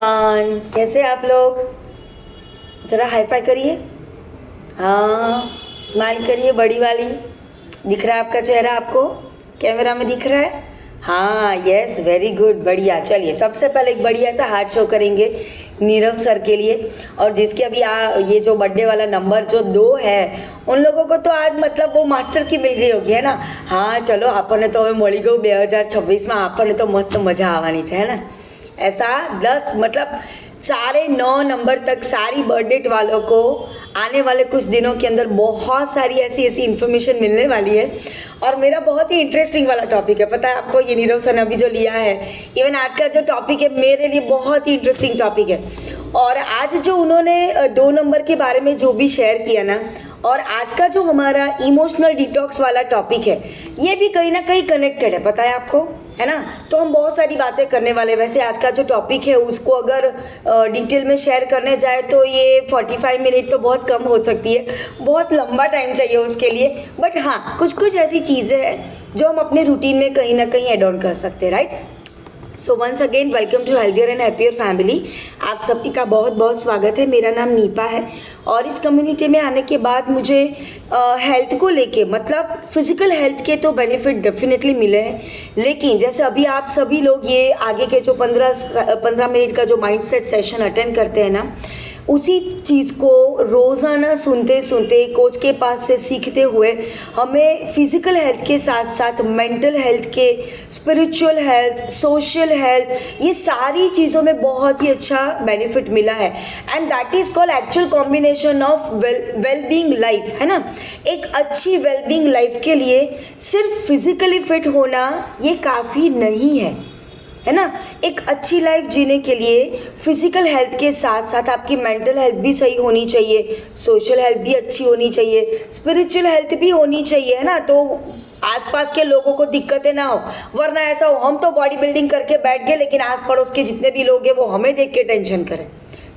कैसे आप लोग? ज़रा हाई फाई करिए। हाँ, स्माइल करिए बड़ी वाली। दिख रहा है आपका चेहरा? आपको कैमरा में दिख रहा है? हाँ, यस, वेरी गुड, बढ़िया। चलिए, सबसे पहले एक बढ़िया सा हार्ट शो करेंगे नीरव सर के लिए। और जिसके अभी ये जो बर्थडे वाला नंबर जो 2 है, उन लोगों को तो आज मतलब वो मास्टर की मिल गई होगी, है ना? हाँ, चलो, આપણને તો હવે મળી ગયું 2026 માં। આપણને તો મસ્ત મજા આવવાની છે, है ना? ऐसा 10 मतलब सारे 9 नंबर तक सारी बर्थडे वालों को आने वाले कुछ दिनों के अंदर बहुत सारी ऐसी ऐसी इन्फॉर्मेशन मिलने वाली है। और मेरा बहुत ही इंटरेस्टिंग वाला टॉपिक है, पता है आपको? ये नीरव सर ने अभी जो लिया है, इवन आज का जो टॉपिक है मेरे लिए बहुत ही इंटरेस्टिंग टॉपिक है। और आज जो उन्होंने 2 नंबर के बारे में जो भी शेयर किया ना, और आज का जो हमारा इमोशनल डिटॉक्स वाला टॉपिक है, ये भी कहीं ना कहीं कनेक्टेड है, पता है आपको, है ना? तो हम बहुत सारी बातें करने वाले। वैसे आज का जो टॉपिक है उसको अगर डिटेल में शेयर करने जाए तो ये 45 मिनट तो बहुत कम हो सकती है, बहुत लंबा टाइम चाहिए उसके लिए। बट हाँ, कुछ कुछ ऐसी चीज़ें हैं जो हम अपने रूटीन में कहीं ना कहीं एड ऑन कर सकते हैं, right? So once again welcome to healthier and happier family. आप सभी का बहुत बहुत स्वागत है। मेरा नाम नीपा है और इस कम्युनिटी में आने के बाद मुझे हेल्थ को लेके, मतलब फिजिकल हेल्थ के तो बेनिफिट डेफिनेटली मिले हैं, लेकिन जैसे अभी आप सभी लोग ये आगे के जो 15 मिनट का जो माइंडसेट सेशन अटेंड करते हैं ना, उसी चीज़ को रोज़ाना सुनते सुनते कोच के पास से सीखते हुए हमें फिज़िकल हेल्थ के साथ साथ मेंटल हेल्थ के, स्पिरिचुअल हेल्थ, सोशल हेल्थ, ये सारी चीज़ों में बहुत ही अच्छा बेनिफिट मिला है। And that is called actual combination of well being life, है ना? एक अच्छी वेल बीइंग लाइफ के लिए सिर्फ फिज़िकली फिट होना ये काफ़ी नहीं है ना? एक अच्छी लाइफ जीने के लिए फिजिकल हेल्थ के साथ साथ आपकी मेंटल हेल्थ भी सही होनी चाहिए, सोशल हेल्थ भी अच्छी होनी चाहिए, स्पिरिचुअल हेल्थ भी होनी चाहिए, है ना? तो आसपास के लोगों को दिक्कतें ना हो, वरना ऐसा हो हम तो बॉडी बिल्डिंग करके बैठ गए लेकिन आस पड़ोस के जितने भी लोग हैं वो हमें देख के टेंशन करें,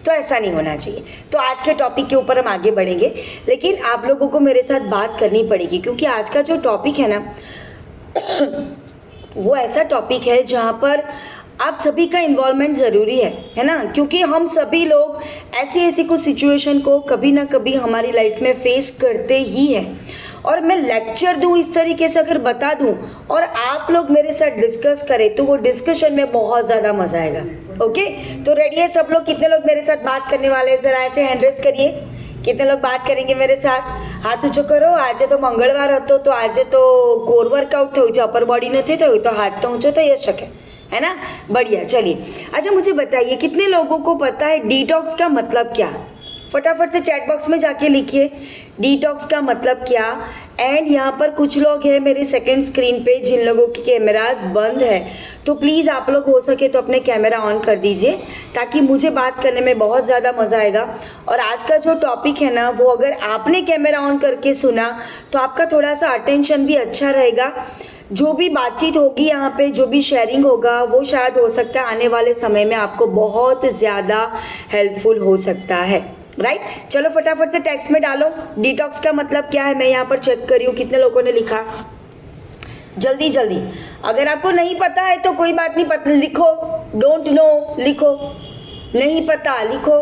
तो ऐसा नहीं होना चाहिए। तो आज के टॉपिक के ऊपर हम आगे बढ़ेंगे, लेकिन आप लोगों को मेरे साथ बात करनी पड़ेगी क्योंकि आज का जो टॉपिक है ना वो ऐसा टॉपिक है जहाँ पर आप सभी का इन्वॉल्वमेंट ज़रूरी है ना? क्योंकि हम सभी लोग ऐसी ऐसी कुछ सिचुएशन को कभी ना कभी हमारी लाइफ में फेस करते ही हैं। और मैं लेक्चर दूँ इस तरीके से अगर बता दूँ और आप लोग मेरे साथ डिस्कस करें तो वो डिस्कशन में बहुत ज़्यादा मज़ा आएगा। ओके, तो रेडी है सब लोग? कितने लोग मेरे साथ बात करने वाले हैं? ज़रा ऐसे हैंड रेज करिए। कितने लोग बात करेंगे मेरे साथ? हाथ ऊँचो करो। आज तो मंगलवार હતો तो आज तो कोर वर्कआउट થયું છે, અપર બોડી નથી થયું, तो हाथ तो ऊँचो થઈ શકે, है ना? बढ़िया, चलिए। अच्छा, मुझे बताइए कितने लोगों को पता है डिटॉक्स का मतलब क्या? फटाफट से चैट बॉक्स में जाके लिखिए डिटॉक्स का मतलब क्या। एंड यहाँ पर कुछ लोग हैं मेरे सेकंड स्क्रीन पे जिन लोगों के कैमरास बंद है, तो प्लीज़ आप लोग हो सके तो अपने कैमरा ऑन कर दीजिए ताकि मुझे बात करने में बहुत ज़्यादा मज़ा आएगा। और आज का जो टॉपिक है ना, वो अगर आपने कैमरा ऑन करके सुना तो आपका थोड़ा सा अटेंशन भी अच्छा रहेगा। जो भी बातचीत होगी यहाँ पे, जो भी शेयरिंग होगा, वो शायद हो सकता है आने वाले समय में आपको बहुत ज़्यादा हेल्पफुल हो सकता है, राइट? चलो फटाफट से टेक्स्ट में डालो डिटॉक्स का मतलब क्या है। मैं यहाँ पर चेक कर रही हूँ कितने लोगों ने लिखा। जल्दी जल्दी, अगर आपको नहीं पता है तो कोई बात नहीं, पता लिखो, डोंट नो लिखो, नहीं पता लिखो।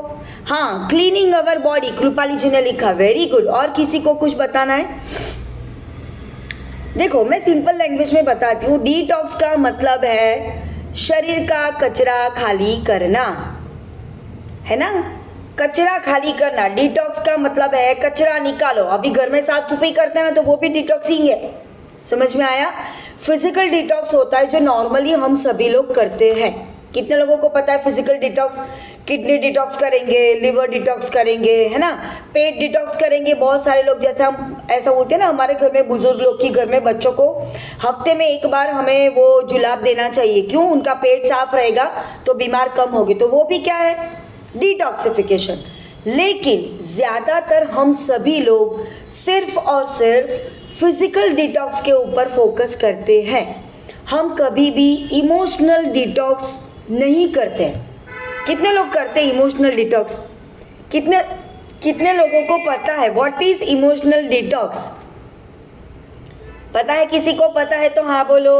हाँ, क्लीनिंग अवर बॉडी, कृपाली जी ने लिखा, वेरी गुड। और किसी को कुछ बताना है? देखो, मैं सिंपल लैंग्वेज में बताती हूँ। डिटॉक्स का मतलब है शरीर का कचरा खाली करना, है ना? कचरा खाली करना, डिटॉक्स का मतलब है कचरा निकालो। अभी घर में साफ सफाई करते हैं ना, तो वो भी डिटॉक्सिंग है। समझ में आया? फिजिकल डिटॉक्स होता है जो नॉर्मली हम सभी लोग करते हैं। कितने लोगों को पता है फिजिकल डिटॉक्स? किडनी डिटॉक्स करेंगे, लिवर डिटॉक्स करेंगे, है ना? पेट डिटॉक्स करेंगे। बहुत सारे लोग, जैसे हम ऐसा बोलते हैं ना, हमारे घर में बुजुर्ग लोग की घर में बच्चों को हफ्ते में एक बार हमें वो जुलाब देना चाहिए। क्यों? उनका पेट साफ रहेगा तो बीमार कम होगी। तो वो भी क्या है? डिटॉक्सिफिकेशन। लेकिन ज़्यादातर हम सभी लोग सिर्फ और सिर्फ फिजिकल डिटॉक्स के ऊपर फोकस करते हैं। हम कभी भी इमोशनल डिटॉक्स नहीं करते। कितने लोग करते हैं इमोशनल डिटॉक्स? कितने लोगों को पता है व्हाट इज इमोशनल डिटॉक्स? पता है? किसी को पता है तो हाँ बोलो।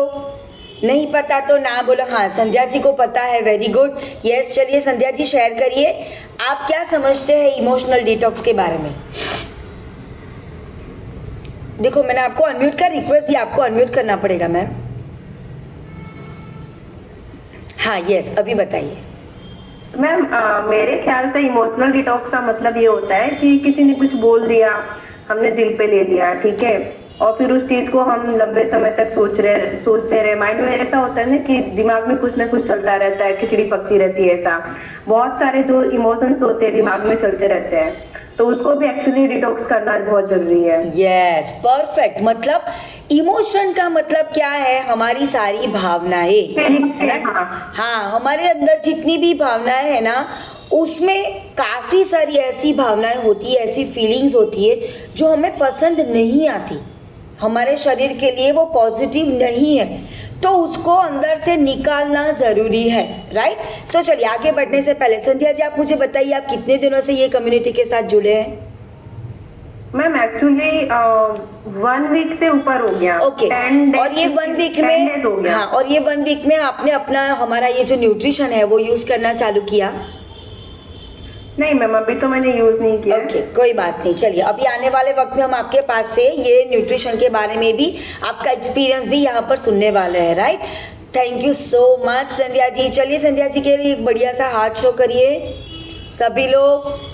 नहीं पता तो ना बोलो। हाँ, संध्या जी को पता है, वेरी गुड। यस, चलिए संध्या जी शेयर करिए, आप क्या समझते हैं इमोशनल डिटॉक्स के बारे में। देखो मैंने आपको अनम्यूट का रिक्वेस्ट दिया, आपको अनम्यूट करना पड़ेगा मैम। हाँ यस, अभी बताइए मैम। मेरे ख्याल से इमोशनल डिटॉक्स का मतलब ये होता है कि किसी ने कुछ बोल दिया, हमने दिल पे ले लिया, ठीक है, और फिर उस चीज को हम लंबे समय तक सोचते रहे। माइंड में ऐसा होता है ना कि दिमाग में कुछ ना कुछ चलता रहता है, खिचड़ी पकती रहती है। ऐसा बहुत सारे जो इमोशंस होते हैं दिमाग में चलते रहते हैं, तो उसको भी एक्चुअली डिटॉक्स करना बहुत जरूरी है। Yes, perfect. मतलब इमोशन का मतलब क्या है, हमारी सारी भावनाएं, है ना। हाँ, हमारे अंदर जितनी भी भावनाएं है ना, उसमें काफी सारी ऐसी भावनाएं होती है, ऐसी फीलिंग्स होती है जो हमें पसंद नहीं आती, हमारे शरीर के लिए वो पॉजिटिव नहीं है, तो उसको अंदर से निकालना जरूरी है, राइट। तो चलिए आगे बढ़ने से पहले संध्या जी आप मुझे बताइए, आप कितने दिनों से ये कम्युनिटी के साथ जुड़े हैं। मैम एक्चुअली 1 वीक से ऊपर हो गया। ओके, और ये 1 वीक में, हाँ, और ये 1 वीक में आपने अपना हमारा ये जो न्यूट्रिशन है वो यूज करना चालू किया। नहीं मैम, अभी तो मैंने यूज नहीं किया। ओके, कोई बात नहीं। चलिए अभी आने वाले वक्त में हम आपके पास से ये न्यूट्रिशन के बारे में भी, आपका एक्सपीरियंस भी यहाँ पर सुनने वाले हैं, right. Thank you so much Sandhya ji. चलिए संध्या जी के लिए एक बढ़िया सा हार्ट शो करिए सभी लोग।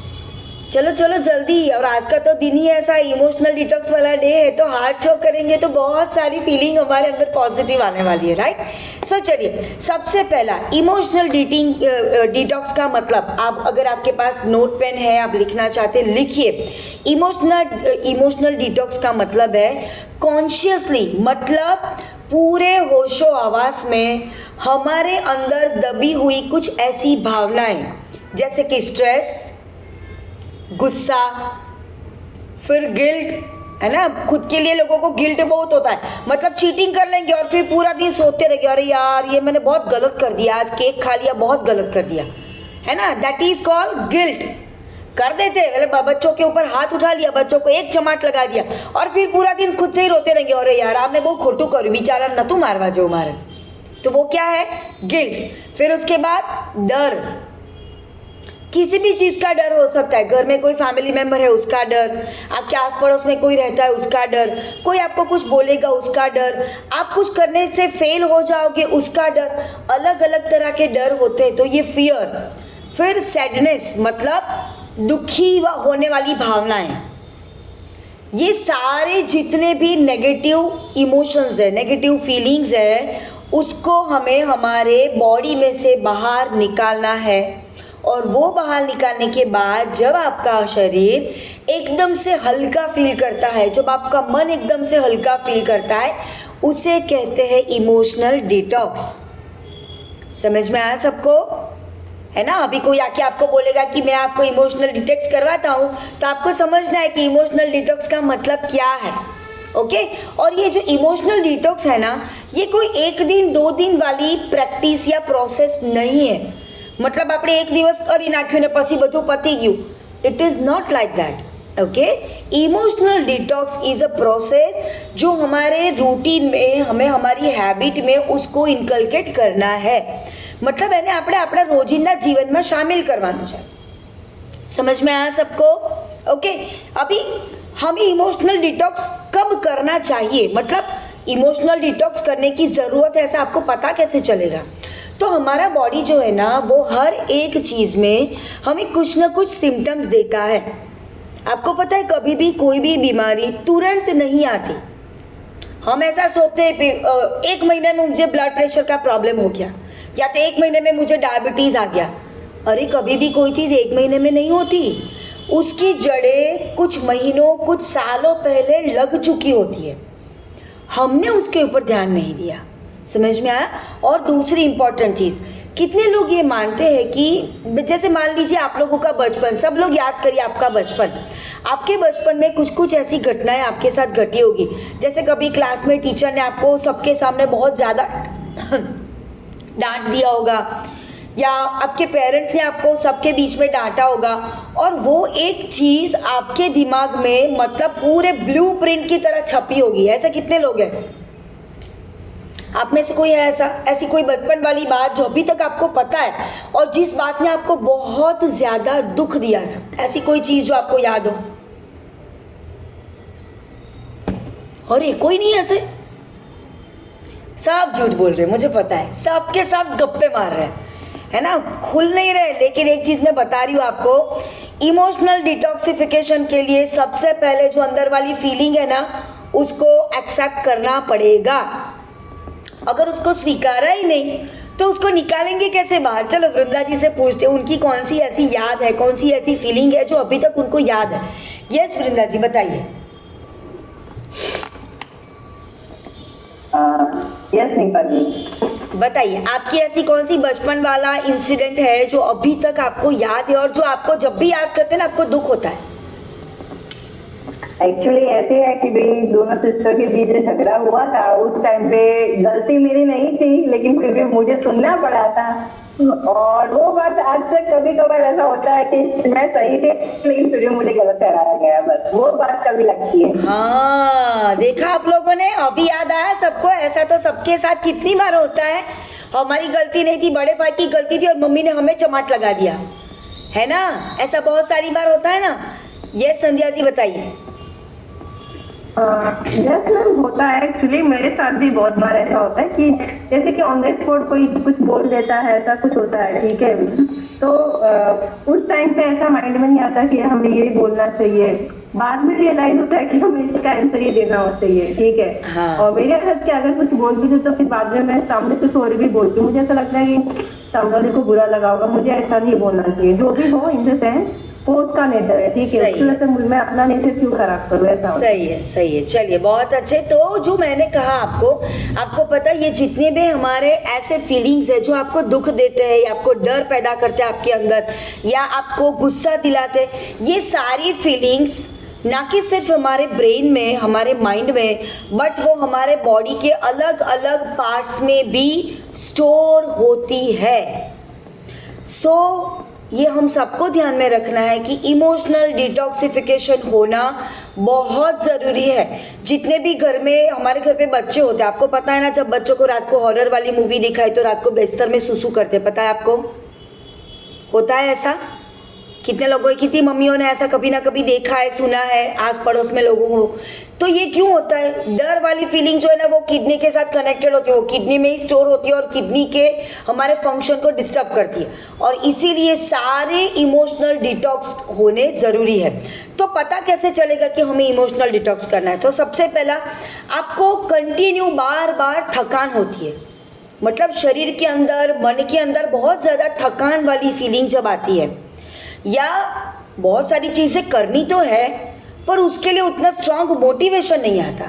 चलो चलो जल्दी, और आज का तो दिन ही ऐसा इमोशनल डिटॉक्स वाला डे है, तो हार्ट शो करेंगे तो बहुत सारी फीलिंग हमारे अंदर पॉजिटिव आने वाली है, राइट। सो चलिए, सबसे पहला इमोशनल डिटॉक्स का मतलब, आप अगर आपके पास नोट पेन है, आप लिखना चाहते हैं, लिखिए। इमोशनल डिटॉक्स का मतलब है कॉन्शियसली, मतलब पूरे होशो हवास में हमारे अंदर दबी हुई कुछ ऐसी भावनाएं, जैसे कि स्ट्रेस, गुस्सा, फिर गिल्ट, है ना। खुद के लिए लोगों को गिल्ट बहुत होता है, मतलब चीटिंग कर लेंगे और फिर पूरा दिन सोचते रहेंगे, अरे यार ये मैंने बहुत गलत कर दिया, आज केक खा लिया, बहुत गलत कर दिया, है ना। That is called guilt. कर देते हैं, बच्चों के ऊपर हाथ उठा लिया, बच्चों को एक चमाट लगा दिया, और फिर पूरा दिन खुद से ही रोते रहेंगे, अरे यार आपने बहुत खोटू करू, बेचारा न तू मारवा जो मारे। तो वो क्या है, गिल्ट। फिर उसके बाद डर, किसी भी चीज का डर हो सकता है, घर में कोई फैमिली मेंबर है उसका डर, आपके आस पड़ोस में कोई रहता है उसका डर, कोई आपको कुछ बोलेगा उसका डर, आप कुछ करने से फेल हो जाओगे उसका डर, अलग अलग तरह के डर होते हैं, तो ये फियर। फिर सैडनेस, मतलब दुखी होने वाली भावनाएं। ये सारे जितने भी नेगेटिव इमोशंस है, नेगेटिव फीलिंग्स है, उसको हमें हमारे बॉडी में से बाहर निकालना है। और वो बाहर निकालने के बाद जब आपका शरीर एकदम से हल्का फील करता है, जब आपका मन एकदम से हल्का फील करता है, उसे कहते हैं इमोशनल डिटॉक्स। समझ में आया सबको, है ना। अभी कोई आके आपको बोलेगा कि मैं आपको इमोशनल डिटॉक्स करवाता हूँ, तो आपको समझना है कि इमोशनल डिटॉक्स का मतलब क्या है, ओके। और ये जो इमोशनल डिटॉक्स है ना, ये कोई 1 दिन 2 दिन वाली प्रैक्टिस या प्रोसेस नहीं है, मतलब આપણે એક દિવસ કરી નાખ્યું ને પછી બધું પતી ગયું. It is not like that. Okay, emotional detox is a process जो हमारे रूटीन में, हमें हमारी हैबिट में उसको इनकलकेट करना है. मतलब એને આપણે આપણા રોજિંદા જીવનમાં શામિલ કરવાનું છે. समझ में आया सबको? ओके, अभी हमें इमोशनल डिटॉक्स कब करना चाहिए, मतलब इमोशनल डिटॉक्स करने की ज़रूरत है ऐसा आपको पता कैसे चलेगा? तो हमारा बॉडी जो है ना, वो हर एक चीज़ में हमें कुछ ना कुछ सिम्टम्स देता है. आपको पता है कभी भी कोई भी बीमारी तुरंत नहीं आती. हम ऐसा सोचते हैं 1 महीने में मुझे ब्लड प्रेशर का प्रॉब्लम हो गया, या तो 1 महीने में मुझे डायबिटीज़ आ गया. अरे कभी भी कोई चीज़ 1 महीने में नहीं होती. उसकी जड़ें कुछ महीनों, कुछ सालों पहले लग चुकी होती है. हमने उसके ऊपर ध्यान नहीं दिया. समझ में आया? और दूसरी इम्पॉर्टेंट चीज़, कितने लोग ये मानते हैं कि जैसे मान लीजिए आप लोगों का बचपन, सब लोग याद करिए आपका बचपन. आपके बचपन में कुछ कुछ ऐसी घटनाएं आपके साथ घटी होगी. जैसे कभी क्लास में टीचर ने आपको सबके सामने बहुत ज़्यादा डांट दिया होगा, या आपके पेरेंट्स ने आपको सबके बीच में डांटा होगा, और वो एक चीज़ आपके दिमाग में मतलब पूरे ब्लूप्रिंट की तरह छपी होगी. ऐसे कितने लोग हैं? आप में से कोई है ऐसा, ऐसी कोई बचपन वाली बात जो अभी तक आपको पता है और जिस बात ने आपको बहुत ज़्यादा दुख दिया था, ऐसी कोई चीज़ जो आपको याद हो? अरे कोई नहीं ऐसे, सब झूठ बोल रहे हैं, मुझे पता है, सबके सब गप्पे मार रहे हैं, है ना, खुल नहीं रहे। लेकिन एक चीज़ मैं बता रही हूँ आपको, इमोशनल डिटॉक्सिफिकेशन के लिए सबसे पहले जो अंदर वाली फीलिंग है ना, उसको एक्सेप्ट करना पड़ेगा। अगर उसको स्वीकारा ही नहीं तो उसको निकालेंगे कैसे बाहर? चलो वृंदा जी से पूछते हैं, उनकी कौन सी ऐसी याद है, कौन सी ऐसी फीलिंग है जो अभी तक उनको याद है। यस वृंदा जी बताइए। यस निपा जी बताइए, आपकी ऐसी कौन सी बचपन वाला इंसिडेंट है जो अभी तक आपको याद है और जो आपको जब भी याद करते हैं ना आपको दुख होता है? एक्चुअली ऐसे है कि भाई दोनों सिस्टर के बीच में झगड़ा हुआ था। उस टाइम पे गलती मेरी नहीं थी, लेकिन फिर भी मुझे सुनना पड़ा था। और वो बात आज तक कभी कभार ऐसा होता है कि मैं सही थी लेकिन फिर भी मुझे गलत ठहराया गया, बस वो बात कभी लगती है। हाँ देखा आप लोगों ने, अभी याद आया सबको। ऐसा तो सबके साथ कितनी बार होता है, हमारी गलती नहीं थी, बड़े भाई की गलती थी और मम्मी ने हमें चमाट लगा दिया, है ना, ऐसा बहुत सारी बार होता है ना। ये संध्या जी बताइए। यस मैम, होता है। एक्चुअली मेरे साथ भी बहुत बार ऐसा होता है कि जैसे कि ऑन द स्पॉट कोई कुछ बोल देता है, ऐसा कुछ होता है, ठीक है, तो उस टाइम पे ऐसा माइंड में नहीं आता कि हमें ये बोलना चाहिए। बाद में रियलाइज होता है कि हमें इसका आंसर ये देना चाहिए, ठीक है। हाँ। और मेरे हद के अगर कुछ बोलती थी तो फिर बाद में मैं सामने से सॉरी भी बोलती हूँ। मुझे ऐसा लगता है कि सामने वाले को बुरा लगा होगा, मुझे ऐसा नहीं बोलना चाहिए। जो भी हो इन द सेंस वो उसका नेचर है, ठीक है, उसकी वजह से मैं अपना नेचर क्यों खराब करूँ, ऐसा। सही है, सही है, चलिए बहुत अच्छे। तो जो मैंने कहा आपको पता है, ये जितने भी हमारे ऐसे फीलिंग्स है जो आपको दुख देते हैं या आपको डर पैदा करते हैं आपके अंदर या आपको गुस्सा दिलाते हैं, ये सारी फीलिंग्स ना कि सिर्फ हमारे ब्रेन में, हमारे माइंड में, बट वो हमारे बॉडी के अलग अलग पार्ट्स में भी स्टोर होती है। ये हम सबको ध्यान में रखना है कि इमोशनल डिटॉक्सिफिकेशन होना बहुत ज़रूरी है। जितने भी घर में, हमारे घर पे बच्चे होते हैं, आपको पता है ना, जब बच्चों को रात को हॉरर वाली मूवी दिखाई तो रात को बिस्तर में सुसु करते, पता है आपको? होता है ऐसा? कितने लोगों, कितनी मम्मियों ने ऐसा कभी ना कभी देखा है, सुना है आस पड़ोस में लोगों को। तो ये क्यों होता है? डर वाली फीलिंग जो है ना वो किडनी के साथ कनेक्टेड होती है, वो किडनी में ही स्टोर होती है और किडनी के हमारे फंक्शन को डिस्टर्ब करती है, और इसीलिए सारे इमोशनल डिटॉक्स होने ज़रूरी है। तो पता कैसे चलेगा कि हमें इमोशनल डिटॉक्स करना है? तो सबसे पहला, आपको कंटिन्यू बार बार थकान होती है, मतलब शरीर के अंदर, मन के अंदर बहुत ज़्यादा थकान वाली फीलिंग जब आती है, या बहुत सारी चीज़ें करनी तो है पर उसके लिए उतना स्ट्रांग मोटिवेशन नहीं आता।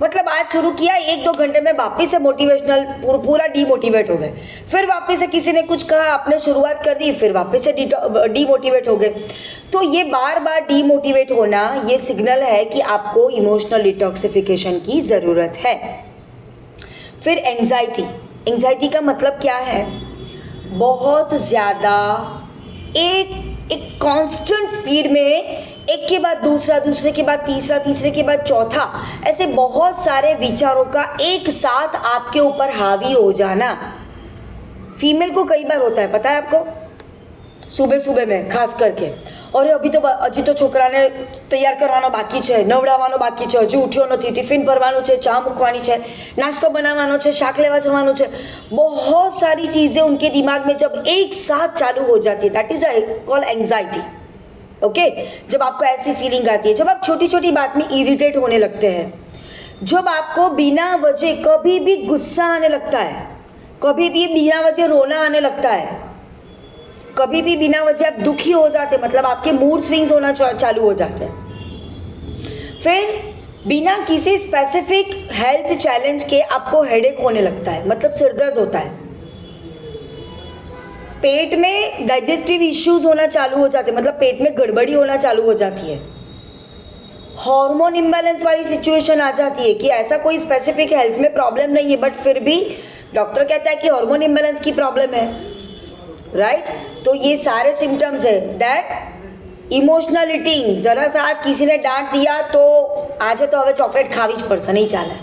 मतलब आज शुरू किया, 1-2 घंटे में वापस से मोटिवेशनल पूरा डीमोटिवेट हो गए, फिर वापस से किसी ने कुछ कहा, आपने शुरुआत कर दी, फिर वापस से डीमोटिवेट हो गए। तो ये बार बार डीमोटिवेट होना, ये सिग्नल है कि आपको इमोशनल डिटॉक्सिफिकेशन की ज़रूरत है। फिर एंजाइटी का मतलब क्या है? बहुत ज़्यादा एक कांस्टेंट स्पीड में एक के बाद दूसरा, दूसरे के बाद तीसरा, तीसरे के बाद चौथा, ऐसे बहुत सारे विचारों का एक साथ आपके ऊपर हावी हो जाना। फीमेल को कई बार होता है, पता है आपको? सुबह सुबह में खास करके, और अभी तो छोकराने तैयार करवानो बाकी है, नवડાવવાનો बाकी है, હજુ ઉઠ્યો નથી, ટિફિન ભરવાનું છે, ચા મૂકવાની છે, नाश्तो बनावવાનો છે, શાક लेवा જવાનું છે। बहुत सारी चीज़ें उनके दिमाग में जब एक साथ चालू हो जाती है, that is call anxiety. Okay, जब आपको ऐसी फीलिंग आती है, जब आप छोटी छोटी बात में इरिटेट होने लगते हैं, जब आपको बिना वजह कभी भी गुस्सा आने लगता है, कभी भी बिना वजह रोना आने लगता है, कभी भी बिना वजह आप दुखी हो जाते, मतलब आपके मूड स्विंग्स होना चालू हो जाते हैं। फिर बिना किसी स्पेसिफिक हेल्थ चैलेंज के आपको हेडेक होने लगता है, मतलब सिरदर्द होता है। पेट में डाइजेस्टिव इश्यूज होना चालू हो जाते हैं, मतलब पेट में गड़बड़ी होना चालू हो जाती है। हार्मोन इम्बैलेंस वाली सिचुएशन आ जाती है कि ऐसा कोई स्पेसिफिक हेल्थ में प्रॉब्लम नहीं है, बट फिर भी डॉक्टर कहता है कि हार्मोन इम्बैलेंस की प्रॉब्लम है, राइट? तो ये सारे सिम्टम्स है दैट इमोशनल ईटिंग। जरा सा आज किसी ने डांट दिया तो आज तो हमें चॉकलेट खावी ज पड़શે, नहीं चाले।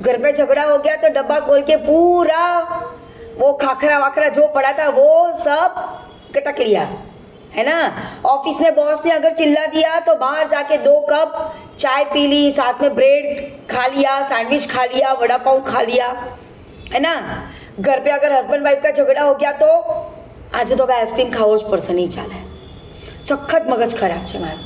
घर पे झगड़ा हो गया तो डब्बा खोल के पूरा वो खाखरा वाखरा जो पड़ा था वो सब कटक लिया, है ना। ऑफिस में बॉस ने अगर चिल्ला दिया तो बाहर जाके 2 कप चाय पी ली, साथ में ब्रेड खा लिया, सैंडविच खा लिया, वड़ा पाव खा लिया, है ना। घर पे अगर हस्बैंड वाइफ का झगड़ा हो गया तो आज तो आइसक्रीम खाओ જ પડશે નહીં ચાલે, સખત મગજ ખરાબ છે મારું,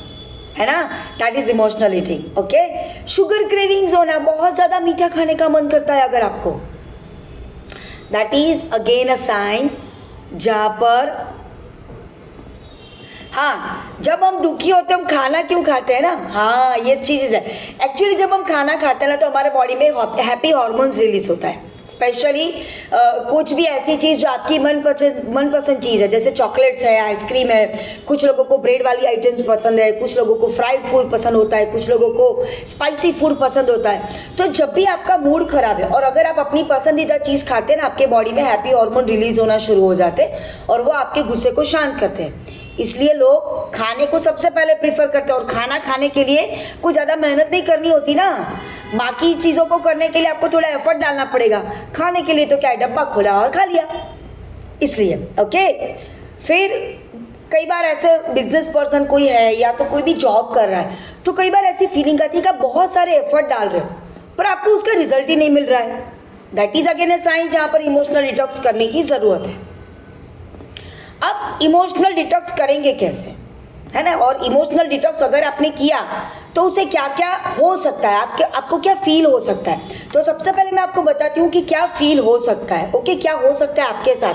है ना। That is emotional eating. Okay, sugar cravings होना, बहुत ज़्यादा मीठा खाने का मन करता है अगर आपको, that is again a sign जहाँ पर, हाँ, जब हम दुखी होते हैं हम खाना क्यों खाते हैं ना, हाँ ये चीज़ है। एक्चुअली जब हम खाना खाते हैं ना तो हमारे बॉडी में हैप्पी हार्मोन्स रिलीज होता है, स्पेशली कुछ भी ऐसी चीज़ जो आपकी मनपसंद चीज़ है, जैसे चॉकलेट्स है, आइसक्रीम है, कुछ लोगों को ब्रेड वाली आइटम्स पसंद है, कुछ लोगों को फ्राइड फूड पसंद होता है, कुछ लोगों को स्पाइसी फूड पसंद होता है। तो जब भी आपका मूड खराब है और अगर आप अपनी पसंदीदा चीज़ खाते हैं ना, आपके बॉडी में हैप्पी हार्मोन रिलीज होना शुरू हो जाते हैं और वो आपके गुस्से को शांत करते हैं। इसलिए लोग खाने को सबसे पहले प्रीफर करते हैं और खाना खाने के लिए कुछ ज़्यादा मेहनत नहीं करनी होती ना, बाकी चीज़ों को करने के लिए आपको थोड़ा एफर्ट डालना पड़ेगा, खाने के लिए तो क्या है, डब्बा खोला और खा लिया, इसलिए। ओके, फिर कई बार ऐसे बिजनेस पर्सन कोई है या तो कोई भी जॉब कर रहा है तो कई बार ऐसी फीलिंग आती है कि आप बहुत सारे एफर्ट डाल रहे हो पर आपको उसका रिजल्ट ही नहीं मिल रहा है, that is again a sign जहाँ पर इमोशनल डिटॉक्स करने की ज़रूरत है। अब इमोशनल डिटॉक्स करेंगे कैसे, है ना, और इमोशनल डिटॉक्स अगर आपने किया तो उसे क्या क्या हो सकता है, आपको क्या फील हो सकता है। तो सबसे पहले मैं आपको बताती हूँ कि क्या फील हो सकता है। ओके, क्या हो सकता है आपके साथ।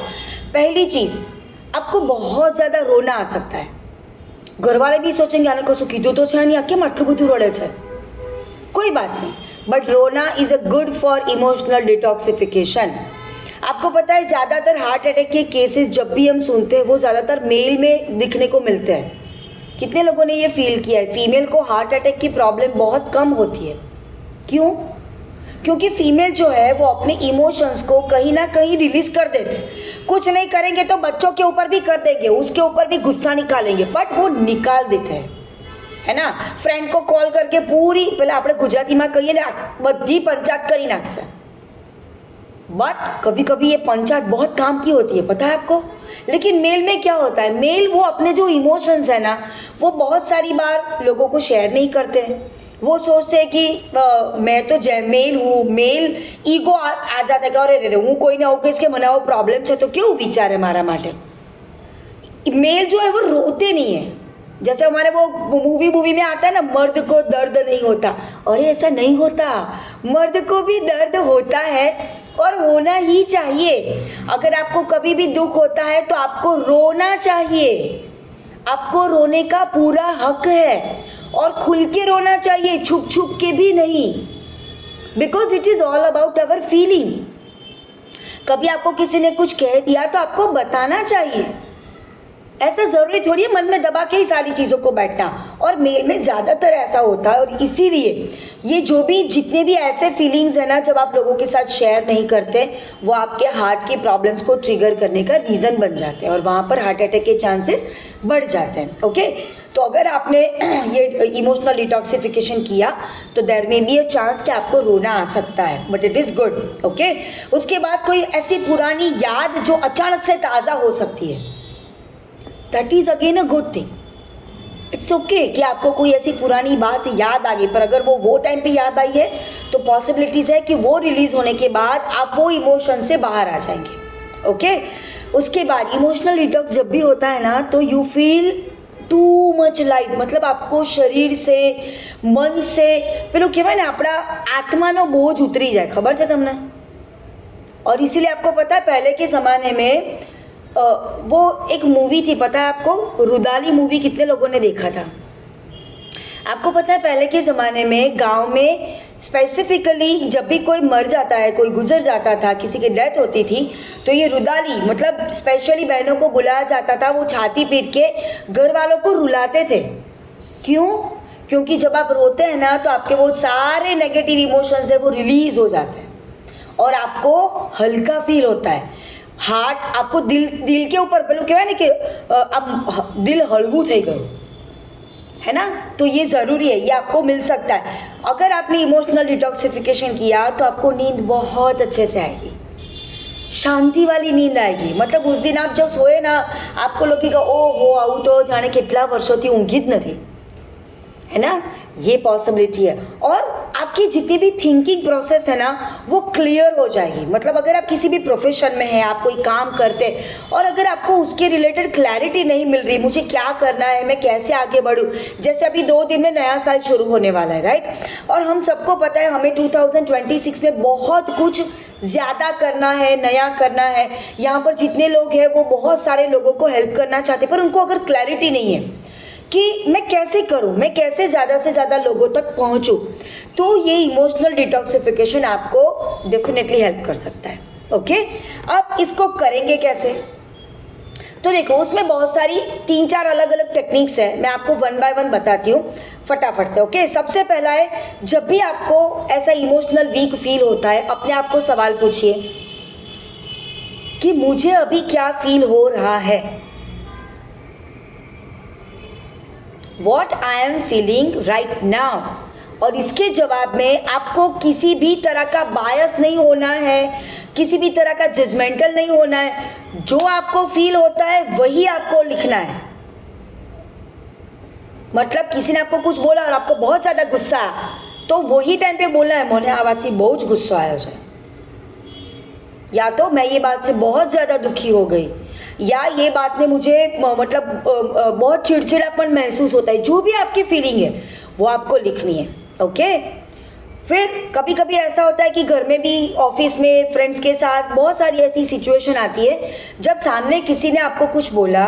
पहली चीज़, आपको बहुत ज़्यादा रोना आ सकता है। घर वाले भी सोचेंगे आने को कीधું तो છે नहीं, आ केम आटલું બધું रड़े છે। कोई बात नहीं, बट रोना is a good for emotional detoxification. आपको पता है ज़्यादातर हार्ट अटैक के केसेस जब भी हम सुनते हैं वो ज़्यादातर मेल में दिखने को मिलते हैं। कितने लोगों ने ये फील किया है, फीमेल को हार्ट अटैक की प्रॉब्लम बहुत कम होती है। क्यों? क्योंकि फीमेल जो है वो अपने इमोशंस को कहीं ना कहीं रिलीज कर देते हैं। कुछ नहीं करेंगे तो बच्चों के ऊपर भी कर देंगे, उसके ऊपर भी गुस्सा निकालेंगे, बट वो निकाल देते हैं, है ना। फ्रेंड को कॉल करके पूरी, पहले આપણે ગુજરાતીમાં કહીએ ને, બધી पंचायत કરી નાખશે। बट कभी कभी ये पंचायत बहुत काम की होती है, पता है आपको। लेकिन मेल में क्या होता है, मेल वो अपने जो इमोशंस है ना वो बहुत सारी बार लोगों को शेयर नहीं करते हैं। वो सोचते हैं कि मैं तो मेल हूँ, मेल ईगो आ जाता है कि अरे रे हूँ कोई ना हो इसके મને આવો प्रॉब्लम है तो क्यों विचारे मारा माटे। मेल जो है वो रोते नहीं है, जैसे हमारे वो मूवी में आता है ना, मर्द को दर्द नहीं होता। अरे ऐसा नहीं होता, मर्द को भी दर्द होता है और होना ही चाहिए। अगर आपको कभी भी दुख होता है तो आपको रोना चाहिए, आपको रोने का पूरा हक है और खुल के रोना चाहिए, छुप छुप के भी नहीं, because it is all about our feeling. कभी आपको किसी ने कुछ कह दिया तो आपको बताना चाहिए, ऐसा ज़रूरी थोड़ी है मन में दबा के ही सारी चीज़ों को बैठना। और मेल में ज़्यादातर ऐसा होता है और इसीलिए ये जो भी जितने भी ऐसे फीलिंग्स है ना जब आप लोगों के साथ शेयर नहीं करते वो आपके हार्ट की प्रॉब्लम्स को ट्रिगर करने का रीज़न बन जाते हैं और वहाँ पर हार्ट अटैक के चांसेस बढ़ जाते हैं। ओके, तो अगर आपने ये इमोशनल डिटॉक्सिफिकेशन किया तो देयर में बी अ चांस कि आपको रोना आ सकता है, but it is good. Okay, उसके बाद कोई ऐसी पुरानी याद जो अचानक से ताज़ा हो सकती है, that is again a good thing. It's okay कि आपको कोई ऐसी पुरानी बात याद आ गई, पर अगर वो टाइम पे याद आई है तो पॉसिबिलिटीज़ है कि वो रिलीज़ होने के बाद आप वो इमोशन से बाहर आ जाएंगे। ओके, उसके बाद इमोशनल डिटॉक्स जब भी होता है ना तो you feel too much light, मतलब आपको शरीर से मन से पेલું કહેવાય ને આપણા આત્માનો બોજ ઉતરી જાય, ખબર છે તમને। और इसीलिए आपको पता है पहले के ज़माने में वो एक मूवी थी, पता है आपको, रुदाली मूवी कितने लोगों ने देखा था। आपको पता है पहले के ज़माने में गांव में स्पेसिफिकली जब भी कोई मर जाता है, कोई गुजर जाता था, किसी की डेथ होती थी तो ये रुदाली मतलब स्पेशली बहनों को बुलाया जाता था, वो छाती पीट के घर वालों को रुलाते थे। क्यों? क्योंकि जब आप रोते हैं ना तो आपके वो सारे नेगेटिव इमोशंस है वो रिलीज हो जाते हैं और आपको हल्का फील होता है। हार्ट आपको दिल के ऊपर पेલું કહેવાય ને કે આમ દિલ હળવું થઈ ગયું, है ना। तो ये ज़रूरी है, ये आपको मिल सकता है। अगर आपने इमोशनल डिटॉक्सिफिकेशन किया तो आपको नींद बहुत अच्छे से आएगी, शांति वाली नींद आएगी। मतलब उस दिन आप जब सोए ना, आपको लगेगा ओ हो आવું तो जाने કેટલા વર્ષોથી ઊંઘી જ નથી, है ना। ये पॉसिबिलिटी है। और आपकी जितनी भी थिंकिंग प्रोसेस है ना वो क्लियर हो जाएगी। मतलब अगर आप किसी भी प्रोफेशन में हैं, आप कोई काम करते हैं और अगर आपको उसके रिलेटेड क्लैरिटी नहीं मिल रही, मुझे क्या करना है, मैं कैसे आगे बढ़ूं। जैसे अभी 2 दिन में नया साल शुरू होने वाला है, राइट। और हम सबको पता है हमें 2026 में बहुत कुछ ज़्यादा करना है, नया करना है। यहाँ पर जितने लोग हैं वो बहुत सारे लोगों को हेल्प करना चाहते हैं, पर उनको अगर क्लैरिटी नहीं है कि मैं कैसे करूं, मैं कैसे ज़्यादा से ज़्यादा लोगों तक पहुंचूं, तो ये इमोशनल डिटॉक्सिफिकेशन आपको डेफिनेटली हेल्प कर सकता है। ओके, अब इसको करेंगे कैसे? तो देखो, उसमें बहुत सारी 3-4 अलग अलग टेक्निक्स है। मैं आपको 1 बाय 1 बताती हूँ फटाफट से। ओके, सबसे पहला है, जब भी आपको ऐसा इमोशनल वीक फील होता है, अपने आप को सवाल पूछिए कि मुझे अभी क्या फील हो रहा है। What I am feeling right now। और इसके जवाब में आपको किसी भी तरह का बायस नहीं होना है, किसी भी तरह का जजमेंटल नहीं होना है। जो आपको फील होता है वही आपको लिखना है। मतलब किसी ने आपको कुछ बोला और आपको बहुत ज़्यादा गुस्सा आया, तो वही टाइम पे बोलना है, मोने आ बात थी बहुत गुस्सा आया है, या तो मैं ये बात से बहुत ज़्यादा दुखी हो गई, या ये बात ने मुझे मतलब बहुत चिड़चिड़ापन महसूस होता है। जो भी आपकी फीलिंग है वो आपको लिखनी है। ओके, फिर कभी कभी ऐसा होता है कि घर में भी, ऑफिस में, फ्रेंड्स के साथ बहुत सारी ऐसी सिचुएशन आती है जब सामने किसी ने आपको कुछ बोला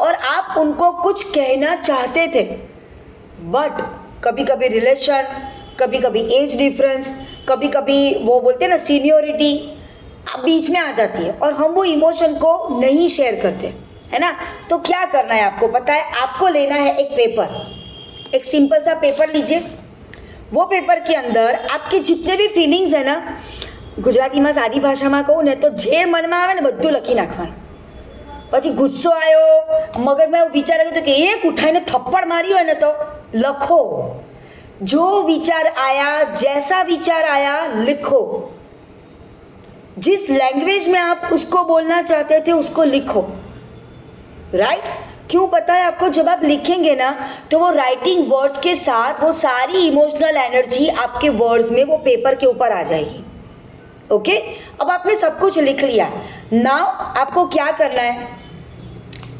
और आप उनको कुछ कहना चाहते थे, बट कभी कभी रिलेशन, कभी कभी एज डिफरेंस, कभी कभी वो बोलते हैं ना सीनियोरिटी बीच में आ जाती है और हम वो इमोशन को नहीं शेयर करते, है ना। तो क्या करना है आपको पता है? आपको लेना है एक पेपर, एक सिंपल सा पेपर लीजिए। वो पेपर के अंदर आपके जितने भी फीलिंग्स है ना, गुजराती में सादी भाषा में कहूँ ने तो जे मन में आवे ने बधुं लखी नाखवानुं। પછી ગુસ્સો આવ્યો, મગજમાં એવું વિચાર આવ્યો કે એક ઉઠાઈને થપ્પડ મારી હોય ને તો લખો। जो विचार आया, जैसा विचार आया, लिखो। जिस लैंग्वेज में आप उसको बोलना चाहते थे उसको लिखो, राइट। क्यों पता है आपको? जब आप लिखेंगे ना तो वो राइटिंग वर्ड्स के साथ वो सारी इमोशनल एनर्जी आपके वर्ड्स में, वो पेपर के ऊपर आ जाएगी। ओके, अब आपने सब कुछ लिख लिया। नाउ आपको क्या करना है?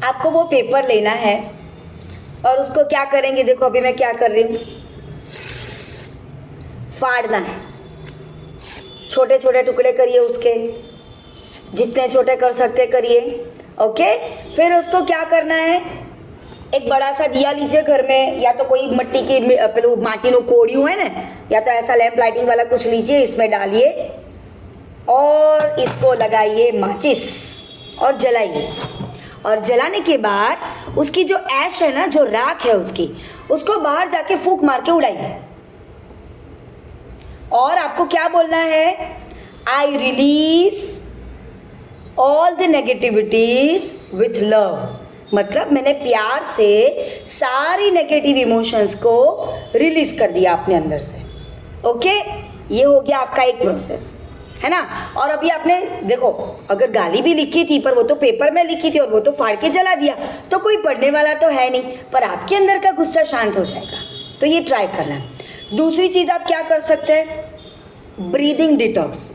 आपको वो पेपर लेना है और उसको क्या करेंगे, देखो अभी मैं क्या कर रही हूँ, फाड़ना है। छोटे छोटे टुकड़े करिए उसके, जितने छोटे कर सकते करिए। ओके, फिर उसको क्या करना है? एक बड़ा सा दिया लीजिए घर में, या तो कोई मट्टी की पेलू माटीનું कोड़िયું है ना, या तो ऐसा लैंप लाइटिंग वाला कुछ लीजिए, इसमें डालिए और इसको लगाइए माचिस और जलाइए। और जलाने के बाद उसकी जो ऐश है ना, जो राख है उसकी, उसको बाहर जाके फूंक मार के उड़ाइए। और आपको क्या बोलना है? I release all the negativities with love. मतलब मैंने प्यार से सारी नेगेटिव इमोशंस को रिलीज कर दिया अपने अंदर से। ओके, ये हो गया आपका एक प्रोसेस, है ना। और अभी आपने देखो, अगर गाली भी लिखी थी पर वो तो पेपर में लिखी थी और वो तो फाड़ के जला दिया, तो कोई पढ़ने वाला तो है नहीं, पर आपके अंदर का गुस्सा शांत हो जाएगा। तो ये ट्राई करना। दूसरी चीज़ आप क्या कर सकते हैं? Breathing detox.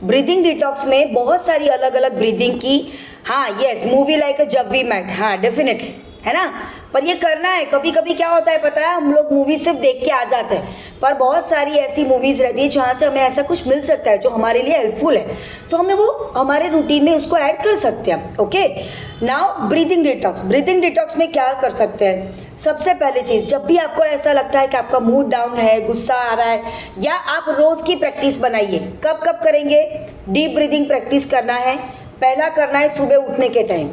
ब्रीदिंग डिटॉक्स में बहुत सारी अलग अलग ब्रीदिंग की, हाँ यस, मूवी लाइक जब वी मेट, हाँ डेफिनेटली, है ना। पर ये करना है। कभी कभी क्या होता है पता है, हम लोग मूवी सिर्फ देख के आ जाते हैं, पर बहुत सारी ऐसी मूवीज़ रहती है जहाँ से हमें ऐसा कुछ मिल सकता है जो हमारे लिए हेल्पफुल है, तो हमें वो हमारे रूटीन में उसको ऐड कर सकते हैं। Okay, now breathing detox. Breathing detox में क्या कर सकते हैं? सबसे पहली चीज़, जब भी आपको ऐसा लगता है कि आपका मूड डाउन है, गुस्सा आ रहा है, या आप रोज़ की प्रैक्टिस बनाइए। कब कब करेंगे? डीप ब्रीदिंग प्रैक्टिस करना है। पहला करना है सुबह उठने के टाइम,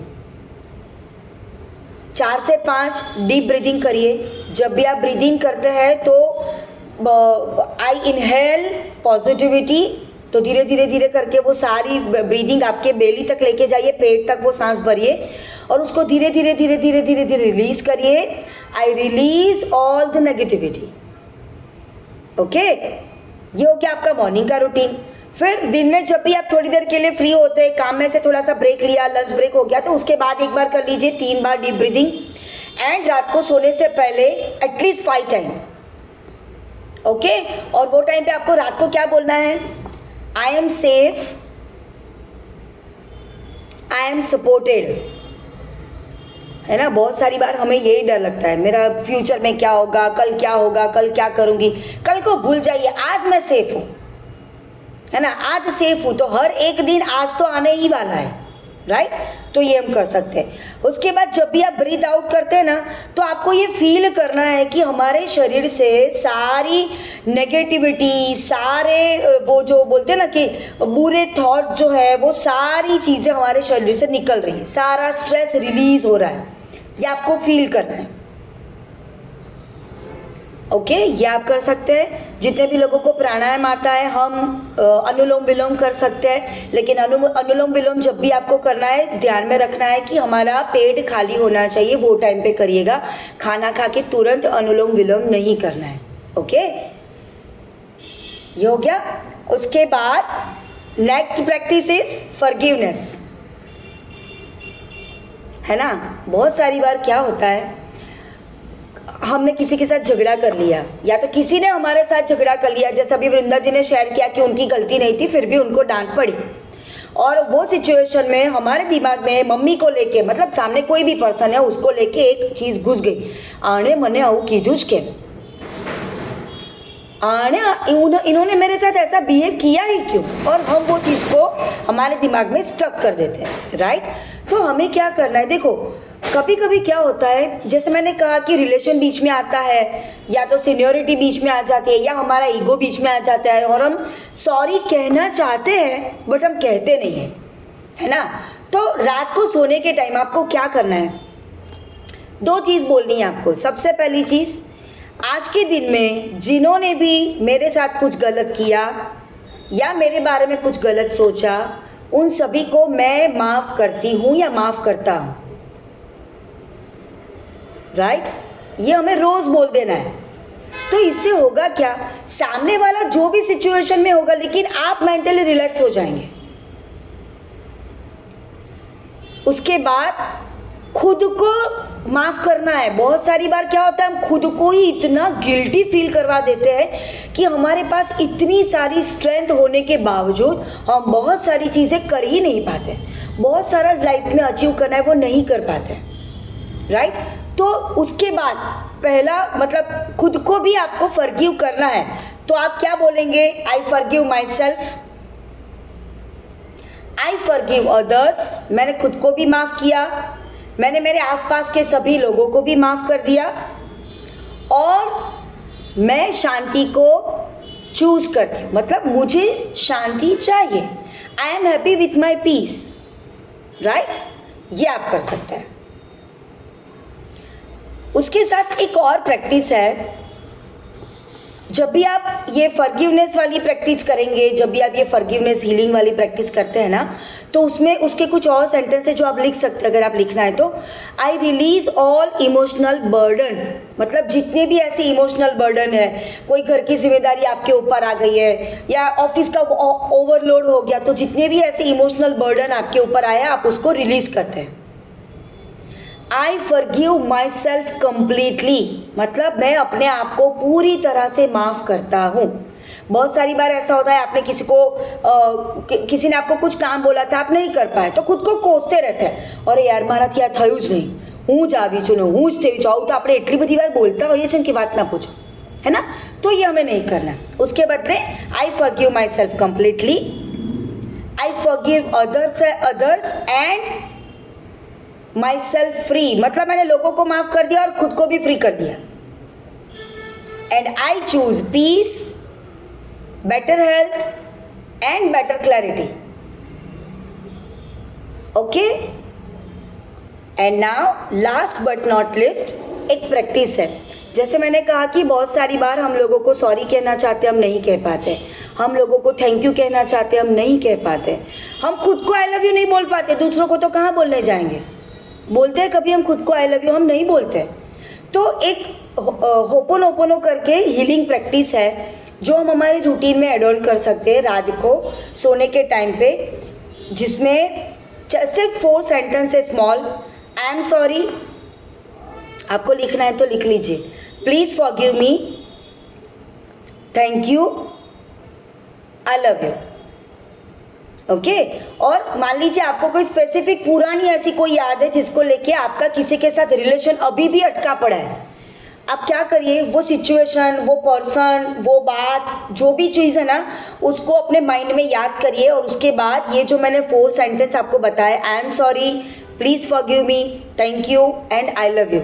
4 से 5 डीप ब्रीदिंग करिए। जब भी आप ब्रीदिंग करते हैं तो आई इनहेल पॉजिटिविटी, तो धीरे धीरे धीरे करके वो सारी ब्रीदिंग आपके बेली तक लेके जाइए, पेट तक वो सांस भरिए और उसको धीरे धीरे धीरे धीरे धीरे धीरे रिलीज करिए। I release all the negativity. Okay, ये हो गया आपका मॉर्निंग का रूटीन। फिर दिन में जब भी आप थोड़ी देर के लिए फ्री होते हैं, काम में से थोड़ा सा ब्रेक लिया, लंच ब्रेक हो गया, तो उसके बाद एक बार कर लीजिए 3 बार डीप ब्रीदिंग। एंड रात को सोने से पहले एटलीस्ट 5 टाइम। ओके, और वो टाइम पे आपको रात को क्या बोलना है? I am safe, I am supported. है ना, बहुत सारी बार हमें यही डर लगता है, मेरा फ्यूचर में क्या होगा, कल क्या होगा, कल क्या करूंगी। कल को भूल जाइए, आज मैं सेफ हूं, है ना, आज सेफ हूं। तो हर एक दिन आज तो आने ही वाला है, राइट? तो ये हम कर सकते हैं। उसके बाद जब भी आप ब्रीथ आउट करते हैं ना, तो आपको ये फील करना है कि हमारे शरीर से सारी नेगेटिविटी, सारे वो जो बोलते हैं ना कि बुरे थॉट्स जो है, वो सारी चीज़ें हमारे शरीर से निकल रही है, सारा स्ट्रेस रिलीज हो रहा है, ये आपको फील करना है। ओके, ये आप कर सकते हैं। जितने भी लोगों को प्राणायाम आता है, हम अनुलोम विलोम कर सकते हैं, लेकिन अनुलोम विलोम जब भी आपको करना है, ध्यान में रखना है कि हमारा पेट खाली होना चाहिए, वो टाइम पे करिएगा। खाना खा के तुरंत अनुलोम विलोम नहीं करना है। ओके, ये हो गया। उसके बाद नेक्स्ट प्रैक्टिस इज फॉरगिवनेस, है ना। बहुत सारी बार क्या होता है, हमने किसी के साथ झगड़ा कर लिया, या तो किसी ने हमारे साथ झगड़ा कर लिया, जैसा अभी वृंदा जी ने शेयर किया कि उनकी गलती नहीं थी, फिर भी उनको डांट पड़ी। और वो सिचुएशन में हमारे दिमाग में मम्मी को लेके, मतलब सामने कोई भी पर्सन है, उसको लेके एक चीज घुस गई, आने मने आऊ कीधुं ज केम, आने इन्होंने मेरे साथ ऐसा बिहेव किया ही क्यों, और हम वो चीज को हमारे दिमाग में स्टक कर देते हैं, राइट। तो हमें क्या करना है, देखो कभी कभी क्या होता है, जैसे मैंने कहा कि रिलेशन बीच में आता है, या तो सीनियोरिटी बीच में आ जाती है, या हमारा ईगो बीच में आ जाता है, और हम सॉरी कहना चाहते हैं बट हम कहते नहीं हैं, है ना। तो रात को सोने के टाइम आपको क्या करना है, 2 चीज़ बोलनी है आपको। सबसे पहली चीज़, आज के दिन में जिन्होंने भी मेरे साथ कुछ गलत किया या मेरे बारे में कुछ गलत सोचा, उन सभी को मैं माफ़ करती हूँ या माफ़ करता हूँ, राइट। ये हमें रोज बोल देना है। तो इससे होगा क्या, सामने वाला जो भी सिचुएशन में होगा, लेकिन आप मेंटली रिलैक्स हो जाएंगे। उसके बाद खुद को माफ करना है। बहुत सारी बार क्या होता है, हम खुद को ही इतना गिल्टी फील करवा देते हैं कि हमारे पास इतनी सारी स्ट्रेंथ होने के बावजूद हम बहुत सारी चीजें कर ही नहीं पाते, बहुत सारा लाइफ में अचीव करना है वो नहीं कर पाते, राइट। तो उसके बाद पहला मतलब खुद को भी आपको फॉरगिव करना है। तो आप क्या बोलेंगे, I forgive my self, I forgive others, मैंने खुद को भी माफ किया, मैंने मेरे आसपास के सभी लोगों को भी माफ कर दिया, और मैं शांति को चूज करती हूँ, मतलब मुझे शांति चाहिए, I am happy with my peace, right. ये आप कर सकते हैं। उसके साथ एक और प्रैक्टिस है, जब भी आप ये फॉरगिवनेस वाली प्रैक्टिस करेंगे, जब भी आप ये फॉरगिवनेस हीलिंग वाली प्रैक्टिस करते हैं ना, तो उसमें उसके कुछ और सेंटेंस है जो आप लिख सकते हैं, अगर आप लिखना है तो। I release all emotional burden, मतलब जितने भी ऐसे इमोशनल बर्डन है, कोई घर की जिम्मेदारी आपके ऊपर आ गई है या ऑफिस का ओवरलोड हो गया, तो जितने भी ऐसे इमोशनल बर्डन आपके ऊपर आया, आप उसको रिलीज करते हैं। I forgive my self completely, मतलब मैं अपने आप को पूरी तरह से माफ़ करता हूँ। बहुत सारी बार ऐसा होता है, आपने किसी ने आपको कुछ काम बोला था, आप नहीं कर पाए, तो खुद को कोसते रहते हैं, अरे यार माराથી આ થયું જ નહીં, હું જ આવી છું ને હું જ થઈ છું, આવું તો આપણે એટલી બધી વાર બોલતા હોઈએ છીએ કે વાત ના પૂછો, है ना। तो ये हमें नहीं करना। उसके बदले I forgive my self completely, I forgive others and my self free, मतलब मैंने लोगों को माफ कर दिया और खुद को भी फ्री कर दिया। And I choose peace, better health and better clarity. Okay, and now last but not least, एक प्रैक्टिस है। जैसे मैंने कहा कि बहुत सारी बार हम लोगों को सॉरी कहना चाहते, हम नहीं कह पाते, हम लोगों को थैंक यू कहना चाहते, हम नहीं कह पाते, हम खुद को आई लव यू नहीं बोल पाते, दूसरों को तो कहाँ बोलने जाएंगे, बोलते हैं कभी हम खुद को आई लव यू, हम नहीं बोलते। तो एक होपोनोपोनो करके हीलिंग प्रैक्टिस है जो हम हमारे रूटीन में एड ऑन कर सकते हैं रात को सोने के टाइम पे, जिसमें सिर्फ 4 सेंटेंस है स्मॉल। आई एम सॉरी, आपको लिखना है तो लिख लीजिए। Please forgive me, thank you, I love you. Okay और मान लीजिए आपको कोई स्पेसिफिक पुरानी ऐसी कोई याद है जिसको लेके आपका किसी के साथ रिलेशन अभी भी अटका पड़ा है। आप क्या करिए, वो सिचुएशन, वो पर्सन, वो बात, जो भी चीज़ है ना, उसको अपने माइंड में याद करिए और उसके बाद ये जो मैंने 4 सेंटेंस आपको बताए, I am sorry, please forgive me, thank you and I love you,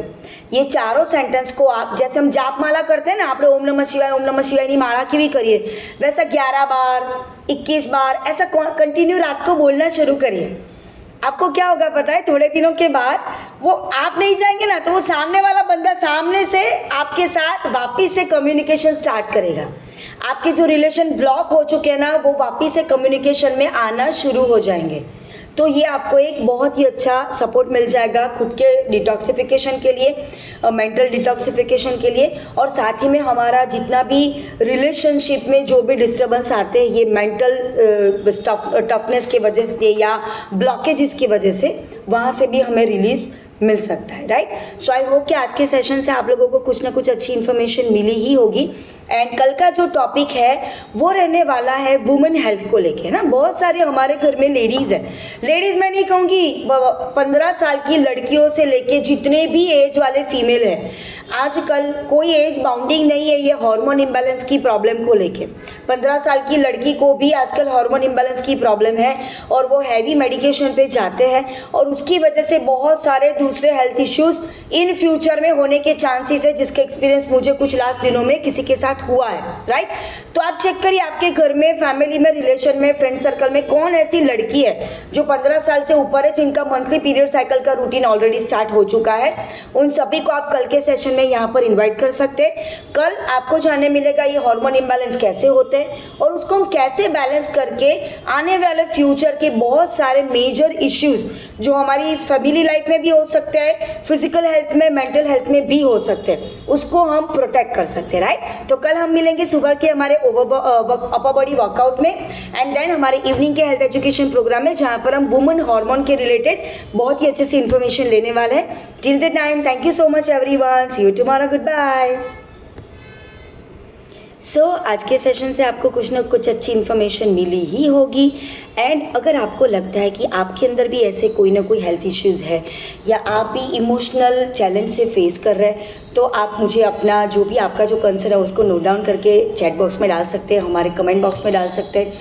ये चारों सेंटेंस को आप, जैसे हम जाप माला करते हैं ना, आप ओम नमः शिवाय नहीं माला की भी करिए, वैसा 11 बार 21 बार ऐसा कंटिन्यू रात को बोलना शुरू करिए। आपको क्या होगा पता है, थोड़े दिनों के बाद वो आप नहीं जाएंगे ना तो वो सामने वाला बंदा सामने से आपके साथ वापिस से कम्युनिकेशन स्टार्ट करेगा। आपके जो रिलेशन ब्लॉक हो चुके हैं ना वो वापिस से कम्युनिकेशन में आना शुरू हो जाएंगे। तो ये आपको एक बहुत ही अच्छा सपोर्ट मिल जाएगा खुद के डिटॉक्सिफिकेशन के लिए, मेंटल डिटॉक्सिफिकेशन के लिए, और साथ ही में हमारा जितना भी रिलेशनशिप में जो भी डिस्टर्बेंस आते हैं ये मेंटल टफनेस की वजह से या ब्लॉकेजेस की वजह से, वहाँ से भी हमें रिलीज मिल सकता है, राइट। सो आई होप कि आज के सेशन से आप लोगों को कुछ ना कुछ अच्छी इन्फॉर्मेशन मिली ही होगी। एंड कल का जो टॉपिक है वो रहने वाला है वुमेन हेल्थ को लेके, है ना। बहुत सारे हमारे घर में लेडीज़ है, लेडीज़ मैं नहीं कहूँगी, 15 साल की लड़कियों से लेके जितने भी एज वाले फीमेल है, आजकल कोई एज बाउंडिंग नहीं है ये हार्मोन इम्बैलेंस की प्रॉब्लम को लेके। 15 साल की लड़की को भी आजकल हार्मोन इम्बैलेंस की प्रॉब्लम है और वो हैवी मेडिकेशन पे जाते हैं और उसकी वजह से बहुत सारे दूसरे हेल्थ इश्यूज इन फ्यूचर में होने के चांसेस है, जिसका एक्सपीरियंस मुझे कुछ लास्ट दिनों में किसी के साथ हुआ है, राइट। तो आप चेक करिए आपके घर में, फैमिली में, रिलेशन में, फ्रेंड सर्कल में कौन ऐसी लड़की है जो 15 साल से ऊपर है, जिनका मंथली पीरियड साइकिल का रूटीन ऑलरेडी स्टार्ट हो चुका है। उन सभी को आप कल के सेशन में यहाँ पर इन्वाइट कर सकते हैं। कल आपको जानने मिलेगा ये हार्मोन इम्बैलेंस कैसे होते हैं और उसको हम कैसे बैलेंस करके आने वाले फ्यूचर के बहुत सारे मेजर इश्यूज जो हमारी फैमिली लाइफ में भी हो सकते हैं, फिजिकल हेल्थ में, मेंटल हेल्थ में भी हो सकते हैं, उसको हम प्रोटेक्ट कर सकते हैं, राइट। तो कल हम मिलेंगे सुबह के हमारे अपर बॉडी वर्कआउट में एंड देन हमारे इवनिंग के हेल्थ एजुकेशन प्रोग्राम में, जहाँ पर हम वुमेन हार्मोन के रिलेटेड बहुत ही अच्छे से इन्फॉर्मेशन लेने वाले हैं। Till the time, thank you so much everyone, see you tomorrow, good bye. So आज के सेशन से आपको कुछ ना कुछ अच्छी इन्फॉर्मेशन मिली ही होगी। एंड अगर आपको लगता है कि आपके अंदर भी ऐसे कोई ना कोई हेल्थ इश्यूज़ है या आप भी इमोशनल चैलेंज से फेस कर रहे हैं, तो आप मुझे अपना जो भी आपका जो कंसर्न है उसको नोट डाउन करके चैट बॉक्स में डाल सकते हैं, हमारे कमेंट बॉक्स में डाल सकते हैं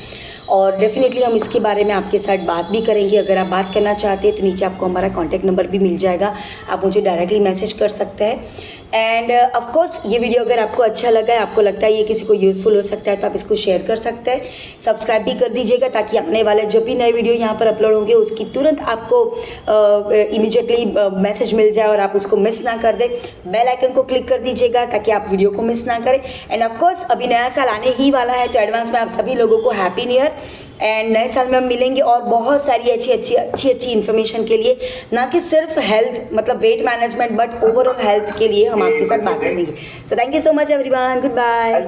और डेफिनेटली हम इसके बारे में आपके साथ बात भी करेंगे। अगर आप बात करना चाहते हैं तो नीचे आपको हमारा कॉन्टैक्ट नंबर भी मिल जाएगा, आप मुझे डायरेक्टली मैसेज कर सकते हैं। एंड ऑफ कोर्स ये वीडियो अगर आपको अच्छा लगा है, आपको लगता है ये किसी को यूज़फुल हो सकता है, तो आप इसको शेयर कर सकते हैं, सब्सक्राइब भी कर दीजिएगा ताकि आने वाले जब भी नए वीडियो यहाँ पर अपलोड होंगे उसकी तुरंत आपको इमीडिएटली मैसेज मिल जाए और आप उसको मिस ना कर दें। बेल आइकन को क्लिक कर दीजिएगा ताकि आप वीडियो को मिस ना करें। एंड ऑफ कोर्स अभी नया साल आने ही वाला है, तो एडवांस में आप सभी लोगों को हैप्पी न्यू ईयर। एंड नए साल में हम मिलेंगे और बहुत सारी अच्छी इन्फॉर्मेशन के लिए, ना कि सिर्फ हेल्थ मतलब weight management but overall health के लिए हम आपके साथ बात करेंगे। So thank you so much everyone, good bye.